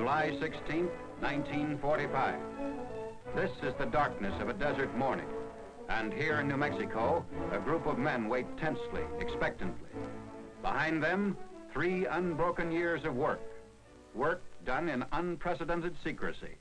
July 16, 1945. This is the darkness of a desert morning. And here in New Mexico, a group of men wait tensely, expectantly. Behind them, 3 unbroken years of work. Work done in unprecedented secrecy.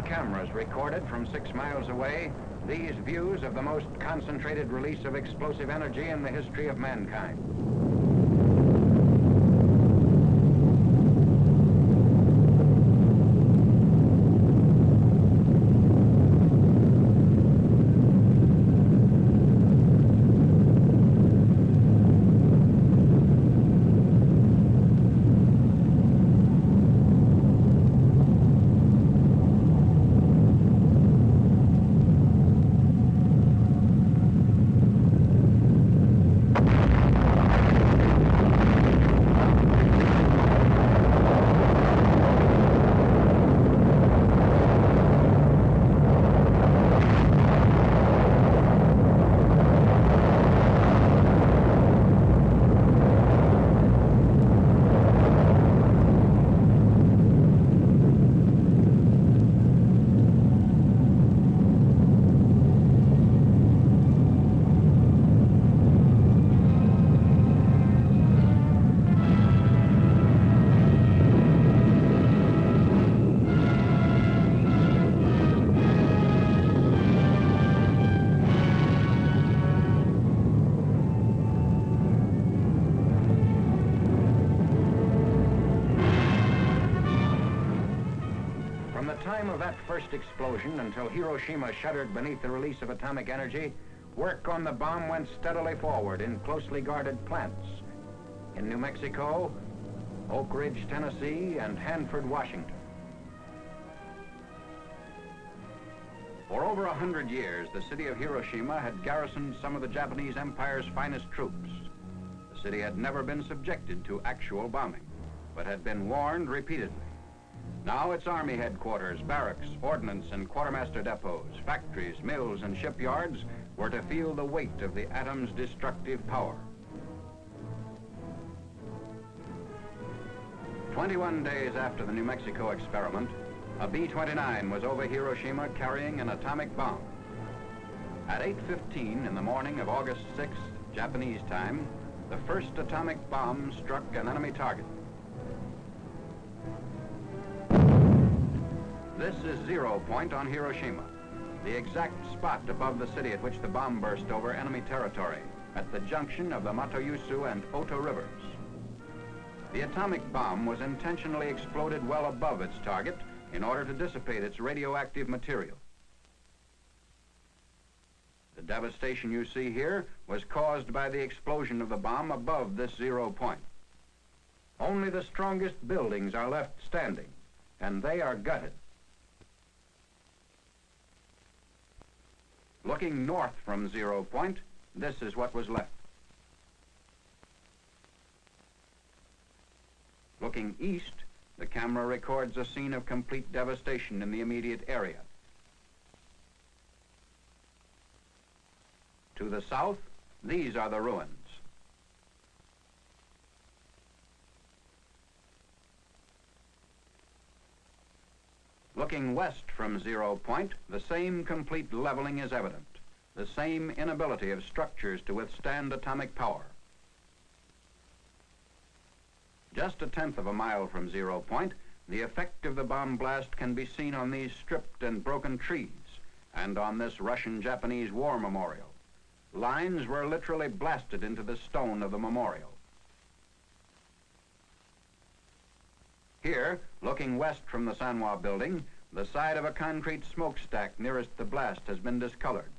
Cameras recorded from 6 miles away these views of the most concentrated release of explosive energy in the history of mankind. From the time of that first explosion until Hiroshima shuddered beneath the release of atomic energy, work on the bomb went steadily forward in closely guarded plants in New Mexico, Oak Ridge, Tennessee, and Hanford, Washington. For over 100 years, the city of Hiroshima had garrisoned some of the Japanese Empire's finest troops. The city had never been subjected to actual bombing, but had been warned repeatedly. Now its army headquarters, barracks, ordnance and quartermaster depots, factories, mills and shipyards were to feel the weight of the atom's destructive power. 21 days after the New Mexico experiment, a B-29 was over Hiroshima carrying an atomic bomb. At 8:15 in the morning of August 6th, Japanese time, the first atomic bomb struck an enemy target. This is 0 Point on Hiroshima, the exact spot above the city at which the bomb burst over enemy territory, at the junction of the Matoyusu and Oto rivers. The atomic bomb was intentionally exploded well above its target in order to dissipate its radioactive material. The devastation you see here was caused by the explosion of the bomb above this 0 Point. Only the strongest buildings are left standing, and they are gutted. Looking north from 0 Point, this is what was left. Looking east, the camera records a scene of complete devastation in the immediate area. To the south, these are the ruins. Looking west from 0 Point, the same complete leveling is evident, the same inability of structures to withstand atomic power. Just 1/10 of a mile from 0 Point, the effect of the bomb blast can be seen on these stripped and broken trees and on this Russian-Japanese war memorial. Lines were literally blasted into the stone of the memorial. Here, looking west from the Sanwa building, the side of a concrete smokestack nearest the blast has been discolored.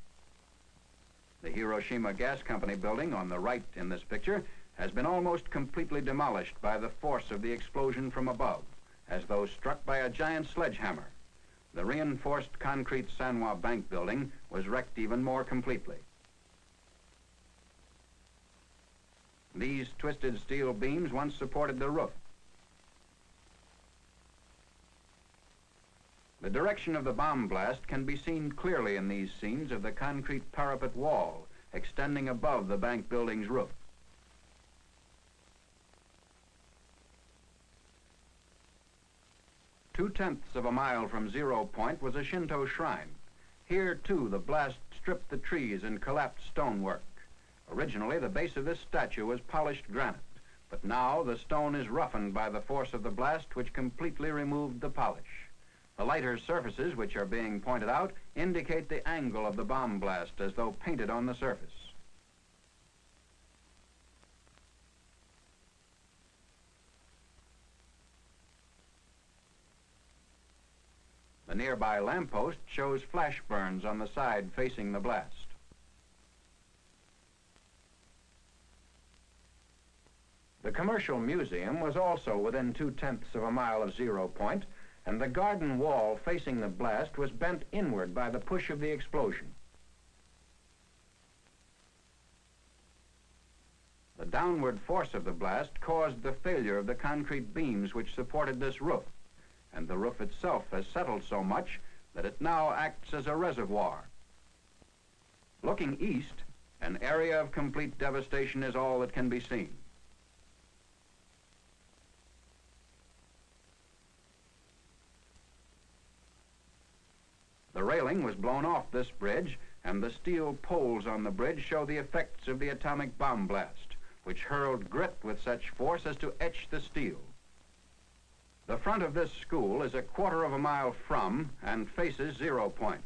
The Hiroshima Gas Company building on the right in this picture has been almost completely demolished by the force of the explosion from above, as though struck by a giant sledgehammer. The reinforced concrete San Juan Bank building was wrecked even more completely. These twisted steel beams once supported the roof. The direction of the bomb blast can be seen clearly in these scenes of the concrete parapet wall extending above the bank building's roof. Two-tenths of a mile from Zero Point was a Shinto shrine. Here, too, the blast stripped the trees and collapsed stonework. Originally, the base of this statue was polished granite, but now the stone is roughened by the force of the blast, which completely removed the polish. The lighter surfaces which are being pointed out indicate the angle of the bomb blast as though painted on the surface. The nearby lamppost shows flash burns on the side facing the blast. The Commercial Museum was also within two-tenths of a mile of Zero Point, and the garden wall facing the blast was bent inward by the push of the explosion. The downward force of the blast caused the failure of the concrete beams which supported this roof, and the roof itself has settled so much that it now acts as a reservoir. Looking east, an area of complete devastation is all that can be seen. The railing was blown off this bridge, and the steel poles on the bridge show the effects of the atomic bomb blast, which hurled grit with such force as to etch the steel. The front of this school is a quarter of a mile from and faces Zero Point.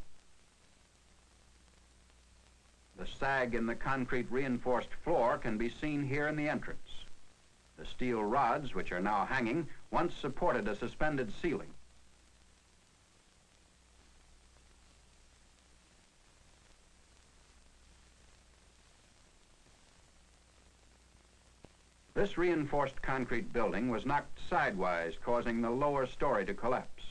The sag in the concrete reinforced floor can be seen here in the entrance. The steel rods, which are now hanging, once supported a suspended ceiling. This reinforced concrete building was knocked sidewise, causing the lower story to collapse.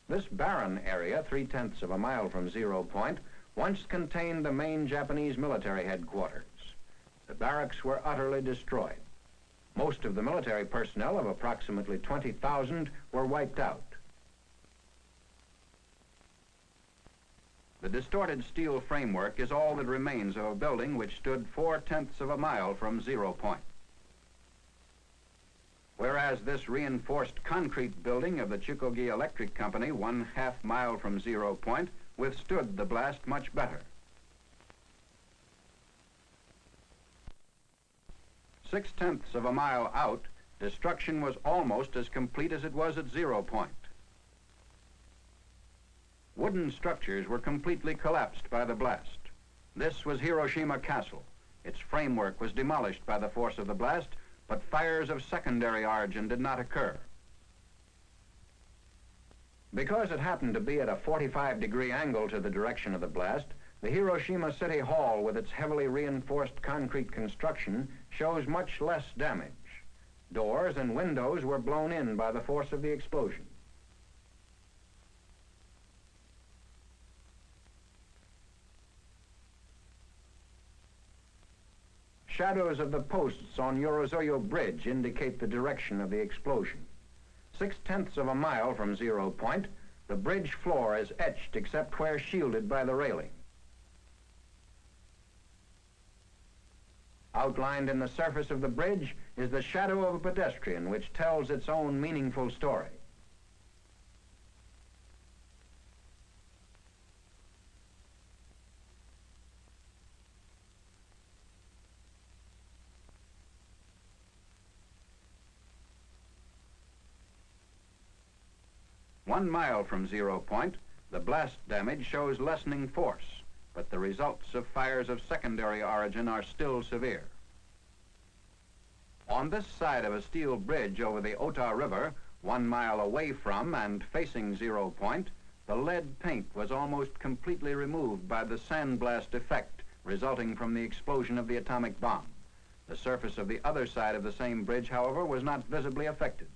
This barren area, three-tenths of a mile from Zero Point, once contained the main Japanese military headquarters. The barracks were utterly destroyed. Most of the military personnel, of approximately 20,000, were wiped out. The distorted steel framework is all that remains of a building which stood four-tenths of a mile from Zero Point. Whereas this reinforced concrete building of the Chikogi Electric Company, 1/2 mile from Zero Point, withstood the blast much better. 6/10 of a mile out, destruction was almost as complete as it was at Zero Point. Wooden structures were completely collapsed by the blast. This was Hiroshima Castle. Its framework was demolished by the force of the blast, but fires of secondary origin did not occur. Because it happened to be at a 45-degree angle to the direction of the blast, the Hiroshima City Hall, with its heavily reinforced concrete construction, shows much less damage. Doors and windows were blown in by the force of the explosion. Shadows of the posts on Yorozuyo Bridge indicate the direction of the explosion. 6/10 of a mile from Zero Point, the bridge floor is etched except where shielded by the railing. Outlined in the surface of the bridge is the shadow of a pedestrian, which tells its own meaningful story. One mile from Zero Point, the blast damage shows lessening force, but the results of fires of secondary origin are still severe. On this side of a steel bridge over the Ota River, 1 mile away from and facing Zero Point, the lead paint was almost completely removed by the sandblast effect resulting from the explosion of the atomic bomb. The surface of the other side of the same bridge, however, was not visibly affected.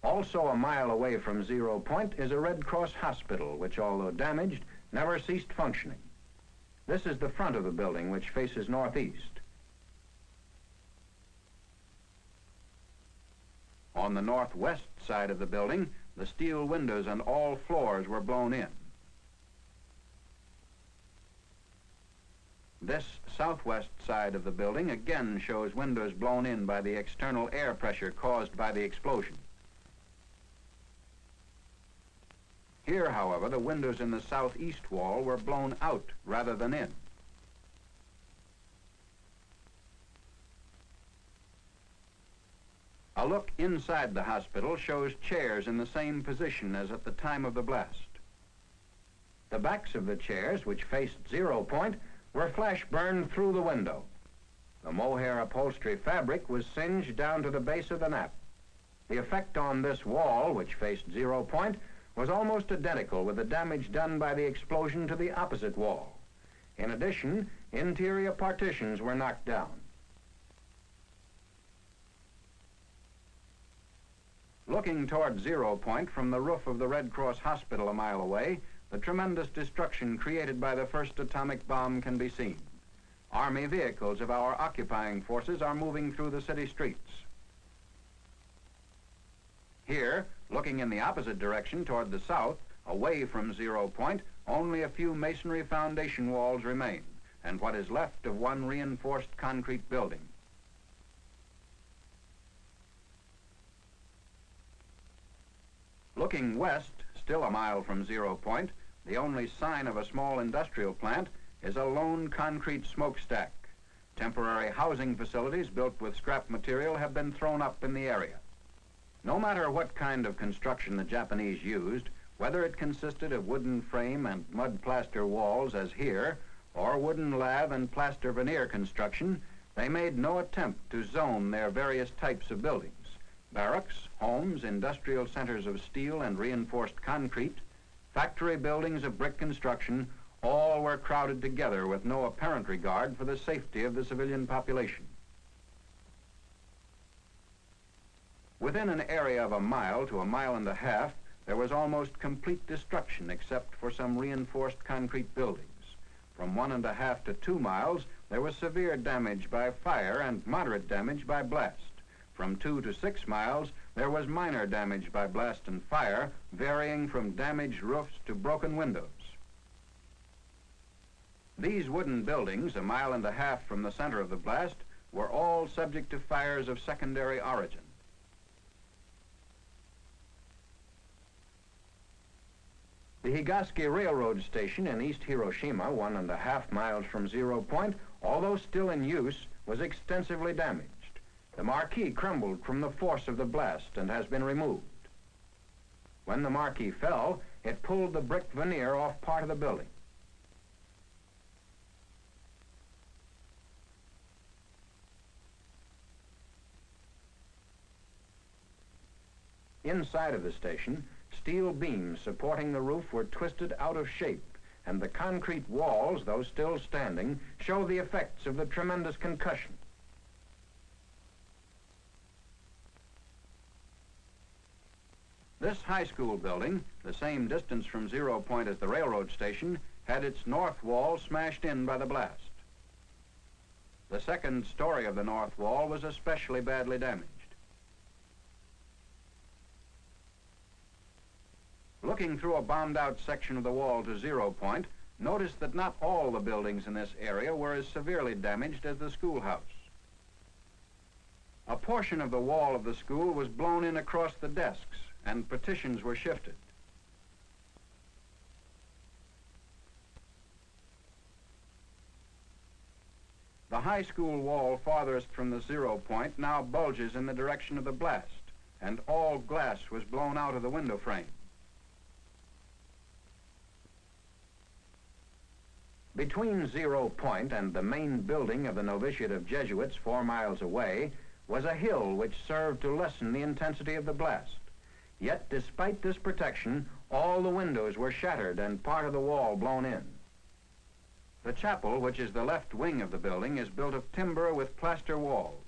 Also a mile away from 0 Point is a Red Cross hospital, which, although damaged, never ceased functioning. This is the front of the building, which faces northeast. On the northwest side of the building, the steel windows and all floors were blown in. This southwest side of the building again shows windows blown in by the external air pressure caused by the explosion. Here, however, the windows in the southeast wall were blown out rather than in. A look inside the hospital shows chairs in the same position as at the time of the blast. The backs of the chairs, which faced 0 Point, were flash burned through the window. The mohair upholstery fabric was singed down to the base of the nap. The effect on this wall, which faced 0 Point, was almost identical with the damage done by the explosion to the opposite wall. In addition, interior partitions were knocked down. Looking toward 0 Point from the roof of the Red Cross Hospital a mile away, the tremendous destruction created by the first atomic bomb can be seen. Army vehicles of our occupying forces are moving through the city streets. Here, looking in the opposite direction toward the south, away from 0 Point, only a few masonry foundation walls remain, and what is left of one reinforced concrete building. Looking west, still a mile from 0 Point, the only sign of a small industrial plant is a lone concrete smokestack. Temporary housing facilities built with scrap material have been thrown up in the area. No matter what kind of construction the Japanese used, whether it consisted of wooden frame and mud plaster walls as here, or wooden lath and plaster veneer construction, they made no attempt to zone their various types of buildings. Barracks, homes, industrial centers of steel and reinforced concrete, factory buildings of brick construction, all were crowded together with no apparent regard for the safety of the civilian population. Within an area of a mile to a mile and a half, there was almost complete destruction except for some reinforced concrete buildings. From 1.5 to 2 miles, there was severe damage by fire and moderate damage by blast. From 2 to 6 miles, there was minor damage by blast and fire, varying from damaged roofs to broken windows. These wooden buildings, 1.5 miles from the center of the blast, were all subject to fires of secondary origin. The Higaski Railroad Station in East Hiroshima, 1.5 miles from 0 Point, although still in use, was extensively damaged. The marquee crumbled from the force of the blast and has been removed. When the marquee fell, it pulled the brick veneer off part of the building. Inside of the station, steel beams supporting the roof were twisted out of shape, and the concrete walls, though still standing, show the effects of the tremendous concussion. This high school building, the same distance from 0 Point as the railroad station, had its north wall smashed in by the blast. The second story of the north wall was especially badly damaged. Looking through a bombed-out section of the wall to 0 Point, notice that not all the buildings in this area were as severely damaged as the schoolhouse. A portion of the wall of the school was blown in across the desks, and partitions were shifted. The high school wall farthest from the 0 Point now bulges in the direction of the blast, and all glass was blown out of the window frame. Between 0 Point and the main building of the novitiate of Jesuits 4 miles away was a hill which served to lessen the intensity of the blast. Yet, despite this protection, All the windows were shattered and part of the wall blown in. The chapel, which is the left wing of the building, is built of timber with plaster walls.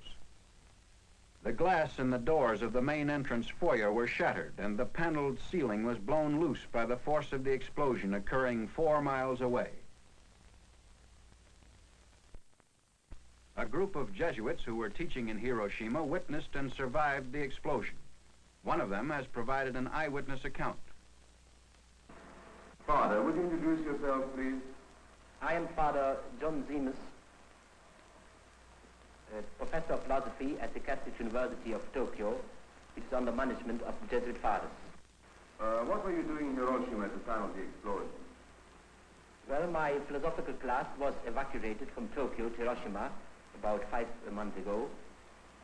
The glass in the doors of the main entrance foyer were shattered, and the paneled ceiling was blown loose by the force of the explosion occurring 4 miles away. A group of Jesuits who were teaching in Hiroshima witnessed and survived the explosion. One of them has provided an eyewitness account. Father, would you introduce yourself, please? I am Father John Zemus, Professor of Philosophy at the Catholic University of Tokyo, which is under management of the Jesuit Fathers. What were you doing in Hiroshima at the time of the explosion? Well, my philosophical class was evacuated from Tokyo to Hiroshima about 5 months ago,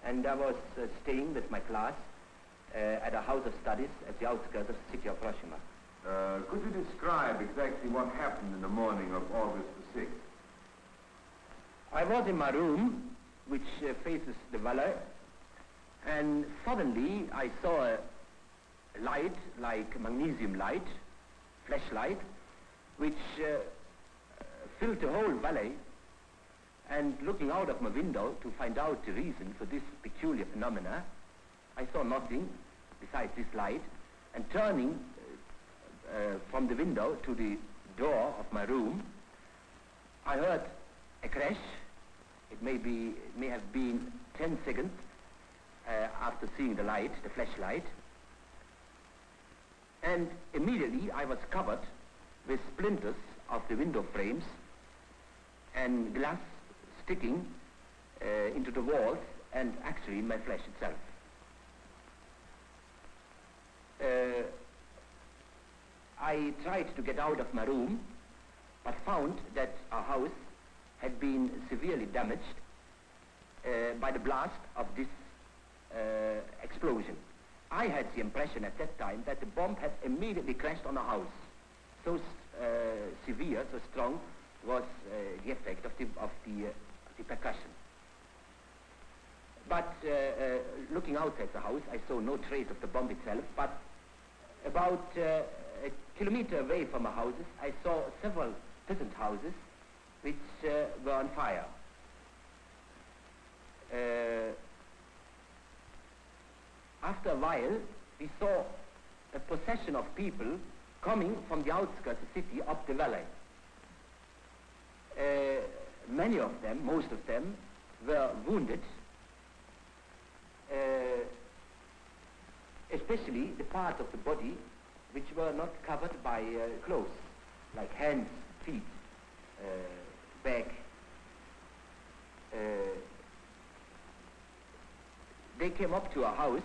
and I was staying with my class at a house of studies at the outskirts of the city of Hiroshima. Could you describe exactly what happened in the morning of August the 6th? I was in my room, which faces the valley, and suddenly I saw a light, like magnesium light, flashlight, which filled the whole valley. And looking out of my window to find out the reason for this peculiar phenomena, I saw nothing besides this light, and turning from the window to the door of my room, I heard a crash. It may have been 10 seconds after seeing the light, the flashlight, and immediately I was covered with splinters of the window frames and glass sticking into the walls and actually in my flesh itself. I tried to get out of my room, but found that our house had been severely damaged by the blast of this explosion. I had the impression at that time that the bomb had immediately crashed on a house. So severe, so strong was the effect of the percussion. But looking outside the house, I saw no trace of the bomb itself, but about a kilometer away from our houses, I saw several peasant houses which were on fire. After a while, we saw a procession of people coming from the outskirts of the city up the valley. Many of them, most of them, were wounded, especially the parts of the body which were not covered by clothes, like hands, feet, back. They came up to our house,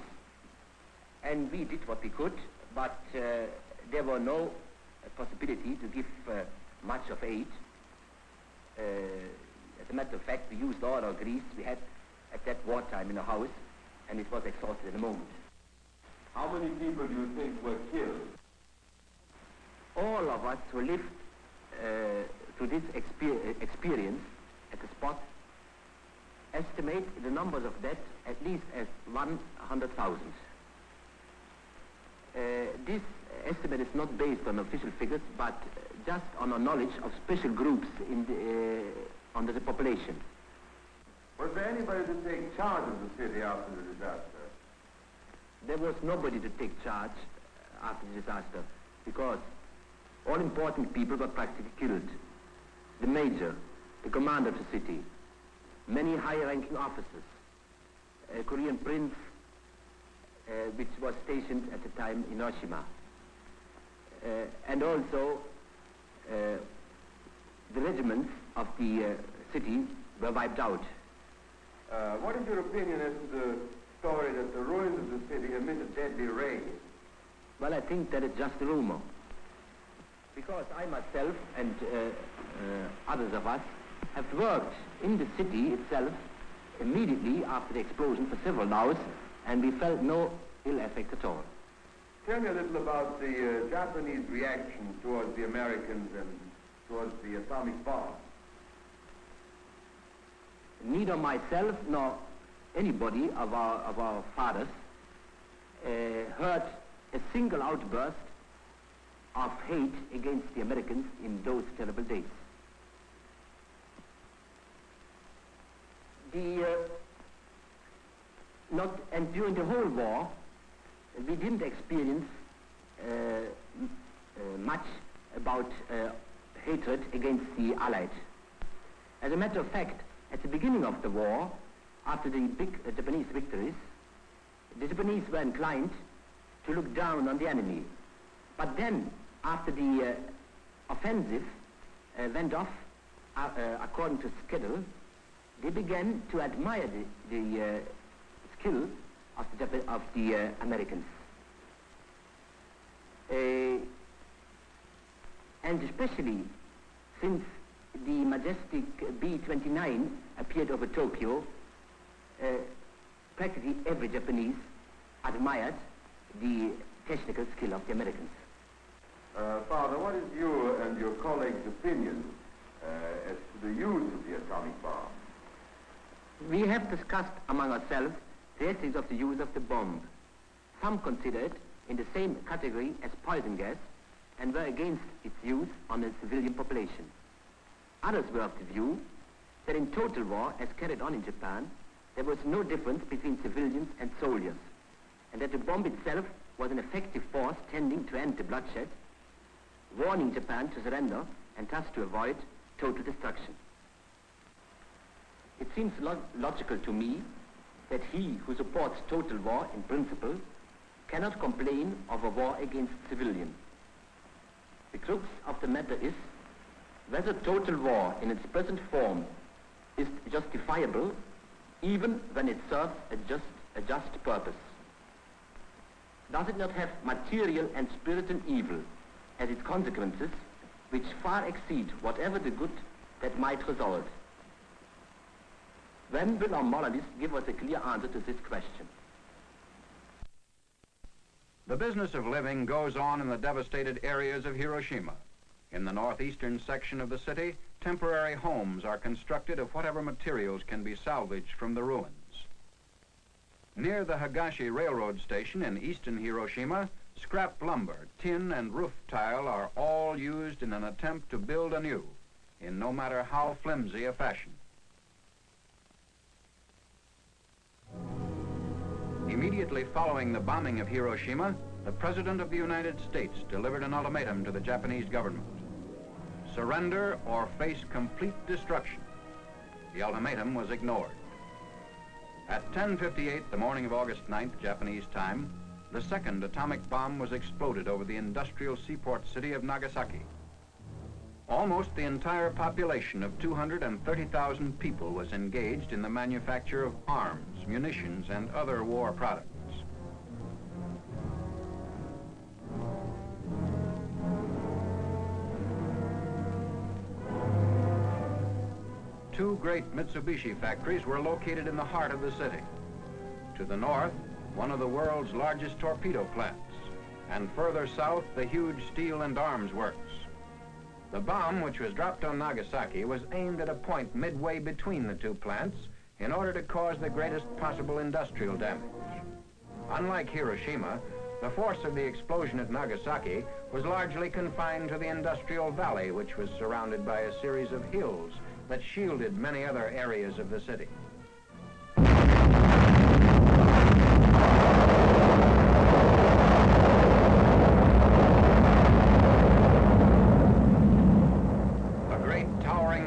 and we did what we could, but there were no possibility to give much of aid. As a matter of fact, we used all our grease we had at that wartime in the house, and it was exhausted in a moment. How many people do you think were killed? All of us who lived through this experience at the spot estimate the numbers of deaths at least as 100,000. This estimate is not based on official figures, but just on a knowledge of special groups under the population. Was there anybody to take charge of the city after the disaster? There was nobody to take charge after the disaster, because all important people were practically killed. The mayor, the commander of the city, many high-ranking officers, a Korean prince, which was stationed at the time in Hiroshima, and also the regiments of the city were wiped out. What is your opinion as to the story that the ruins of the city emit a deadly ray? Well, I think that it's just a rumor, because I myself and others of us have worked in the city itself immediately after the explosion for several hours, and we felt no ill effect at all. Tell me a little about the Japanese reaction towards the Americans and towards the atomic bomb. Neither myself nor anybody of our fathers heard a single outburst of hate against the Americans in those terrible days. And during the whole war, we didn't experience much about hatred against the Allies. As a matter of fact, at the beginning of the war, after the big Japanese victories, the Japanese were inclined to look down on the enemy. But then, after the offensive went off according to schedule, they began to admire the skill of the Americans. And especially since the majestic B-29 appeared over Tokyo, practically every Japanese admired the technical skill of the Americans. Father, what is your and your colleagues' opinion as to the use of the atomic bomb? We have discussed among ourselves the ethics of the use of the bomb. Some consider it in the same category as poison gas and were against its use on a civilian population. Others were of the view that in total war, as carried on in Japan, there was no difference between civilians and soldiers, and that the bomb itself was an effective force tending to end the bloodshed, warning Japan to surrender and thus to avoid total destruction. It seems logical to me that he who supports total war in principle cannot complain of a war against civilians. The crux of the matter is whether total war in its present form is justifiable even when it serves a just purpose. Does it not have material and spiritual evil as its consequences which far exceed whatever the good that might result? When will our moralists give us a clear answer to this question? The business of living goes on in the devastated areas of Hiroshima. In the northeastern section of the city, temporary homes are constructed of whatever materials can be salvaged from the ruins. Near the Higashi Railroad Station in eastern Hiroshima, scrap lumber, tin, and roof tile are all used in an attempt to build anew, in no matter how flimsy a fashion. Immediately following the bombing of Hiroshima, the President of the United States delivered an ultimatum to the Japanese government. Surrender or face complete destruction. The ultimatum was ignored. At 10:58 the morning of August 9th, Japanese time, the second atomic bomb was exploded over the industrial seaport city of Nagasaki. Almost the entire population of 230,000 people was engaged in the manufacture of arms, munitions, and other war products. Two great Mitsubishi factories were located in the heart of the city. To the north, one of the world's largest torpedo plants, and further south, the huge steel and arms works. The bomb, which was dropped on Nagasaki, was aimed at a point midway between the two plants in order to cause the greatest possible industrial damage. Unlike Hiroshima, the force of the explosion at Nagasaki was largely confined to the industrial valley, which was surrounded by a series of hills that shielded many other areas of the city.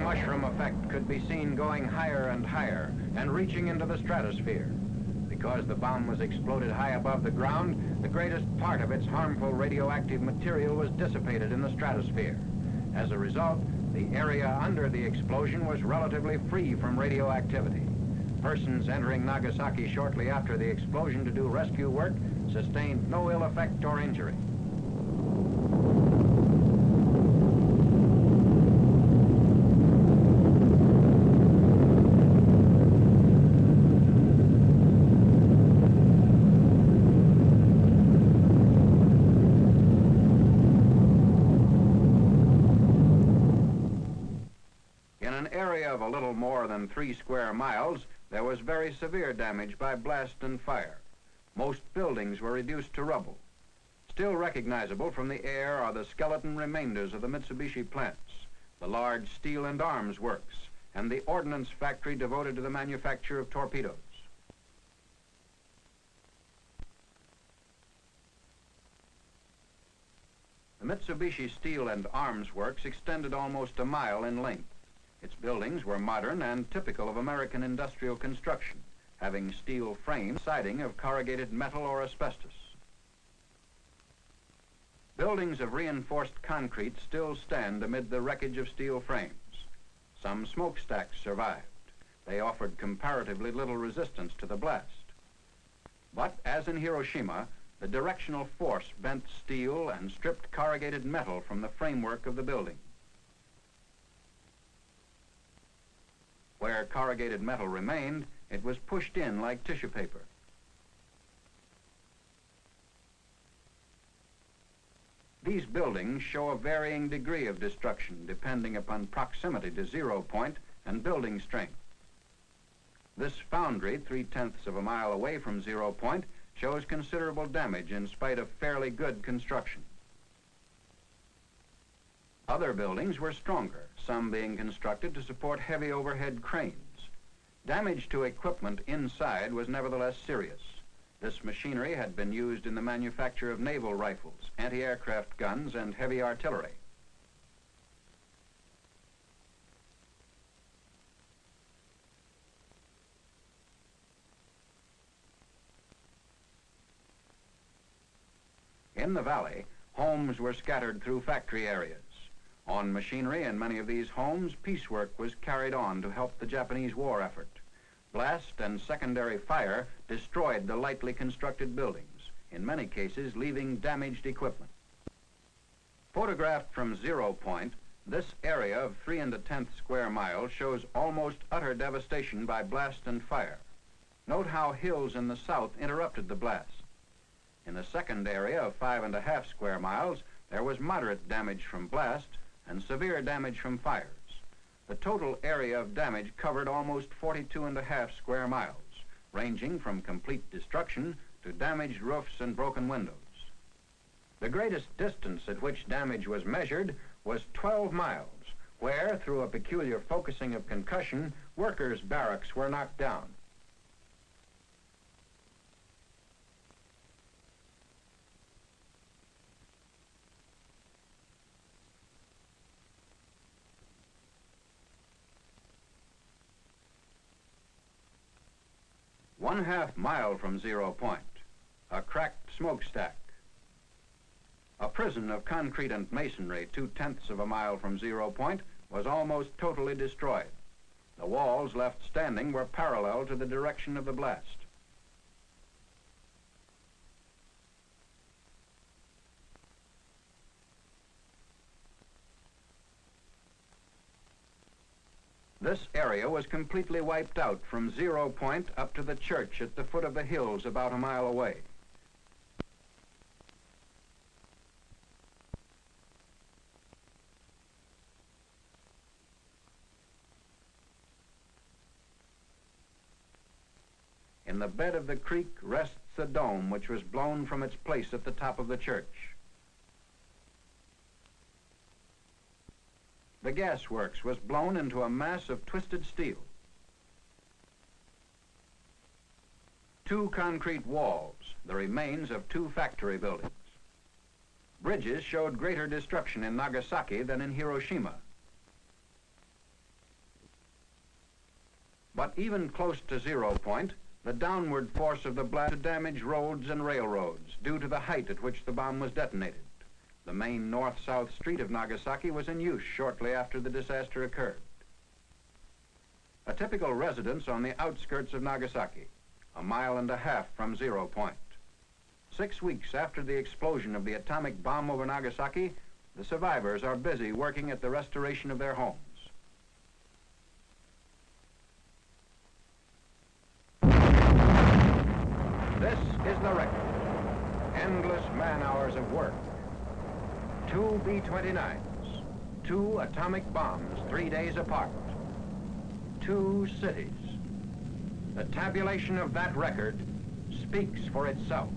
Mushroom effect could be seen going higher and higher and reaching into the stratosphere. Because the bomb was exploded high above the ground, the greatest part of its harmful radioactive material was dissipated in the stratosphere. As a result, the area under the explosion was relatively free from radioactivity. Persons entering Nagasaki shortly after the explosion to do rescue work sustained no ill effect or injury. Of a little more than 3 square miles, there was very severe damage by blast and fire. Most buildings were reduced to rubble. Still recognizable from the air are the skeleton remainders of the Mitsubishi plants, the large steel and arms works, and the ordnance factory devoted to the manufacture of torpedoes. The Mitsubishi Steel and Arms Works extended almost a mile in length. Its buildings were modern and typical of American industrial construction, having steel frame siding of corrugated metal or asbestos. Buildings of reinforced concrete still stand amid the wreckage of steel frames. Some smokestacks survived. They offered comparatively little resistance to the blast. But as in Hiroshima, the directional force bent steel and stripped corrugated metal from the framework of the building. Where corrugated metal remained, it was pushed in like tissue paper. These buildings show a varying degree of destruction depending upon proximity to 0 point and building strength. This foundry, 3/10 of a mile away from 0 point, shows considerable damage in spite of fairly good construction. Other buildings were stronger, some being constructed to support heavy overhead cranes. Damage to equipment inside was nevertheless serious. This machinery had been used in the manufacture of naval rifles, anti-aircraft guns, and heavy artillery. In the valley, homes were scattered through factory areas. On machinery in many of these homes, piecework was carried on to help the Japanese war effort. Blast and secondary fire destroyed the lightly constructed buildings, in many cases leaving damaged equipment. Photographed from 0 point, this area of 3 1/10 square miles shows almost utter devastation by blast and fire. Note how hills in the south interrupted the blast. In the second area of 5 1/2 square miles, there was moderate damage from blast and severe damage from fires. The total area of damage covered almost 42 1/2 square miles, ranging from complete destruction to damaged roofs and broken windows. The greatest distance at which damage was measured was 12 miles, where, through a peculiar focusing of concussion, workers' barracks were knocked down. One-half mile from 0 point, a cracked smokestack. A prison of concrete and masonry 2/10 of a mile from 0 point was almost totally destroyed. The walls left standing were parallel to the direction of the blast. This area was completely wiped out from 0 point up to the church at the foot of the hills about a mile away. In the bed of the creek rests the dome, which was blown from its place at the top of the church. The gasworks was blown into a mass of twisted steel. 2 concrete walls, the remains of 2 factory buildings. Bridges showed greater destruction in Nagasaki than in Hiroshima. But even close to 0 point, the downward force of the blast damaged roads and railroads due to the height at which the bomb was detonated. The main north-south street of Nagasaki was in use shortly after the disaster occurred. A typical residence on the outskirts of Nagasaki, a mile and a half from 0 point. 6 weeks after the explosion of the atomic bomb over Nagasaki, the survivors are busy working at the restoration of their homes. This is the record. Endless man-hours of work. 2 B-29s, 2 atomic bombs 3 days apart, 2 cities. The tabulation of that record speaks for itself.